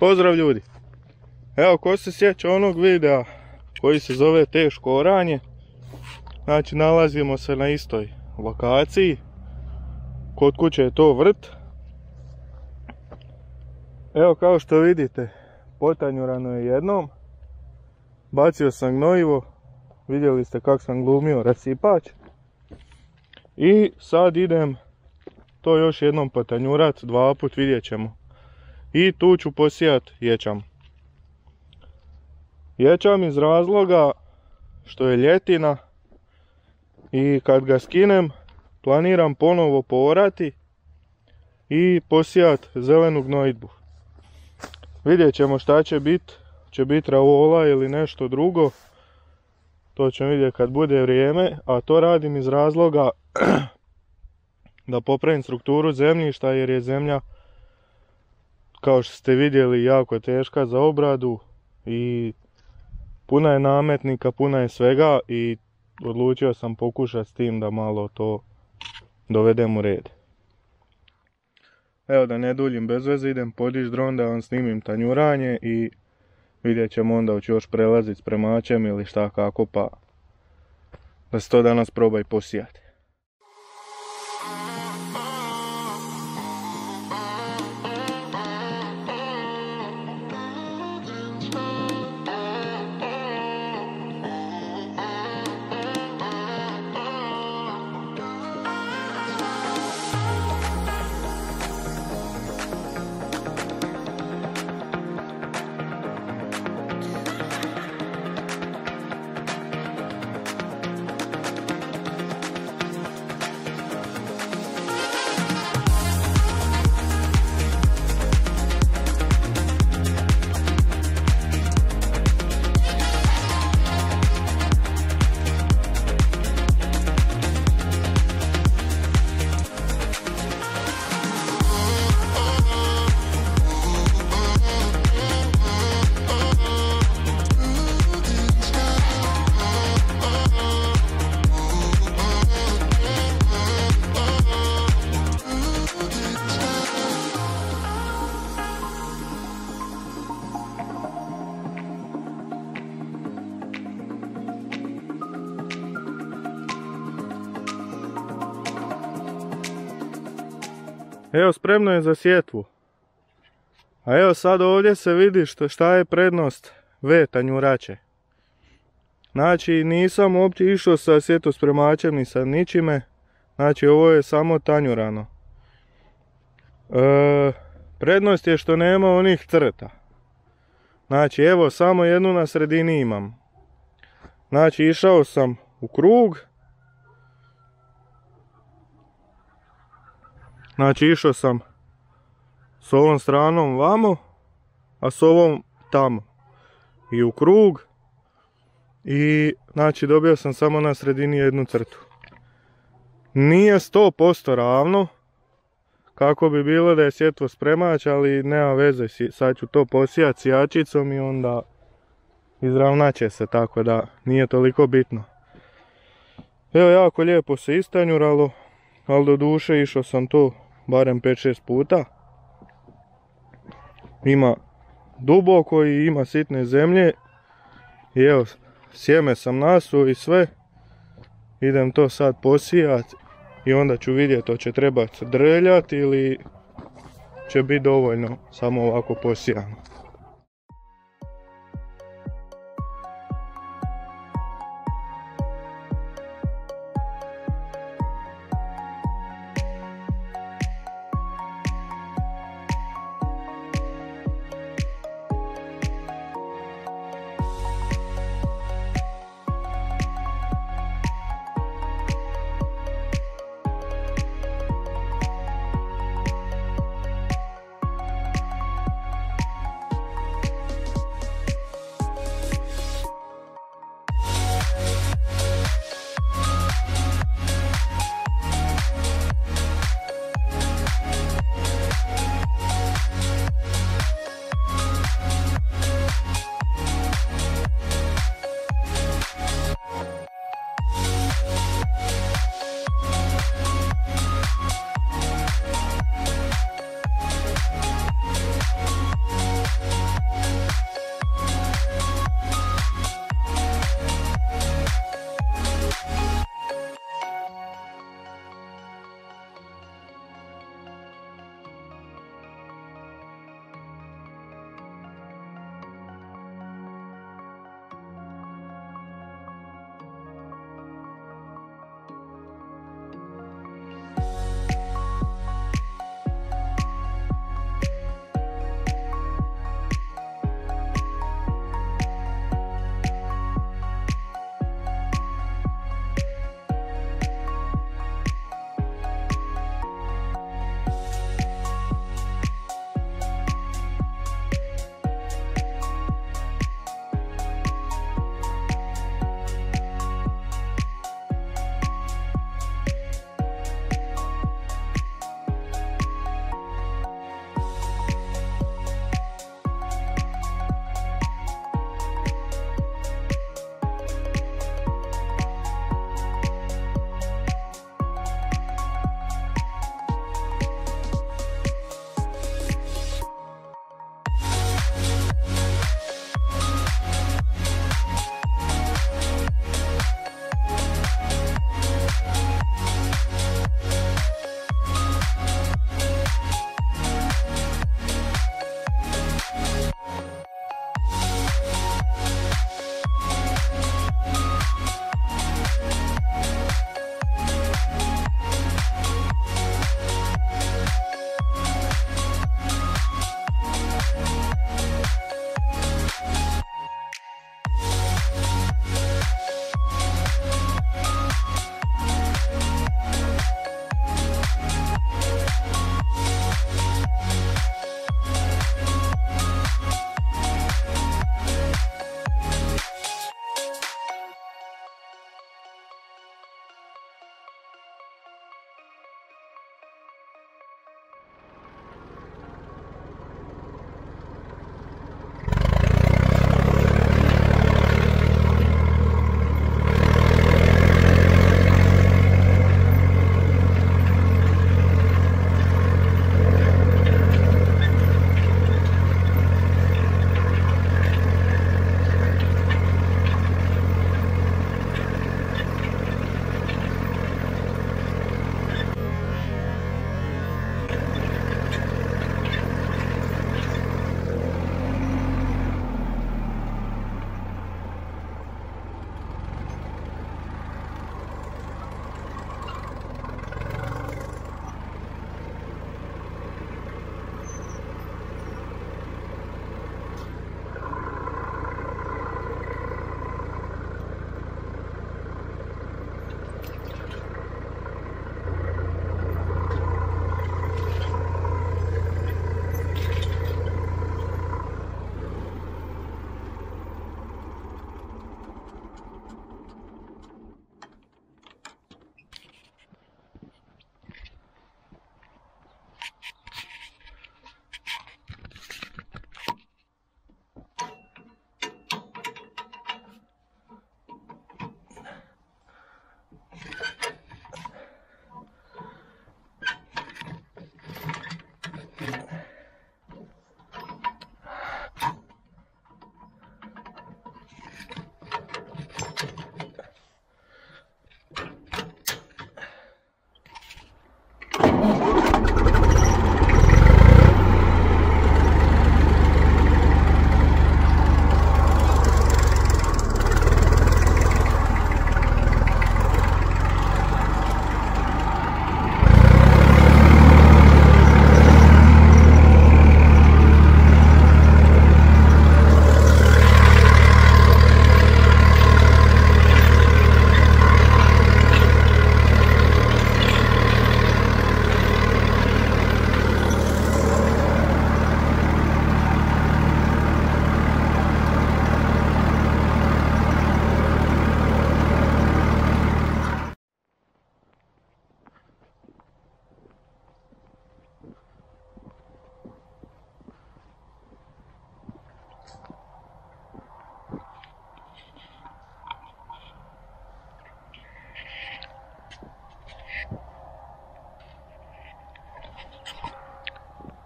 Pozdrav ljudi! Evo, ko se sjeća onog videa koji se zove teško oranje, znači nalazimo se na istoj lokaciji, kod kuće je to vrt. Evo, kao što vidite, potanjurano je jednom, bacio sam gnojivo, vidjeli ste kako sam glumio rasipač i sad idem to još jednom potanjurat, dva put, vidjet ćemo. I tu ću posijat ječam. Ječam iz razloga što je ljetina i kad ga skinem planiram ponovo poorati i posijat zelenu gnojidbu. Vidjet ćemo šta će biti, će biti ravola ili nešto drugo. To ćemo vidjeti kad bude vrijeme, a to radim iz razloga da popravim strukturu zemljišta, jer je zemlja, kao što ste vidjeli, jako teška za obradu i puna je nametnika, puna je svega i odlučio sam pokušati s tim da malo to dovedem u red. Evo, da ne duljim bez veze, idem podići dron da vam snimim tanjuranje i vidjet ćemo onda hoću još prelaziti s spremačem ili šta kako, pa da se to danas proba i posijati. Evo, spremno je za sjetvu. A evo sad ovdje se vidi šta je prednost V tanjurače. Znači, nisam uopće išao sa sjetospremačem ni sa ničime. Znači, ovo je samo tanjurano. Prednost je što nema onih crta. Znači, evo, samo jednu na sredini imam. Znači, išao sam u krug. Znači, išao sam s ovom stranom vamo, a s ovom tamo. I u krug. I znači dobio sam samo na sredini jednu crtu. Nije 100% ravno, kako bi bilo da je sjetvospremač, ali nema veze, sad ću to posijati sijačicom i onda izravnat će se, tako da nije toliko bitno. Evo, jako lijepo se istanjuralo, ali do duše išao sam to barem 5-6 puta. Ima duboko i ima sitne zemlje. I evo, sjeme sam nasuo i sve. Idem to sad posijati i onda ću vidjeti hoće trebati drljati ili će biti dovoljno samo ovako posijano.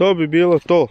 To bi bilo to.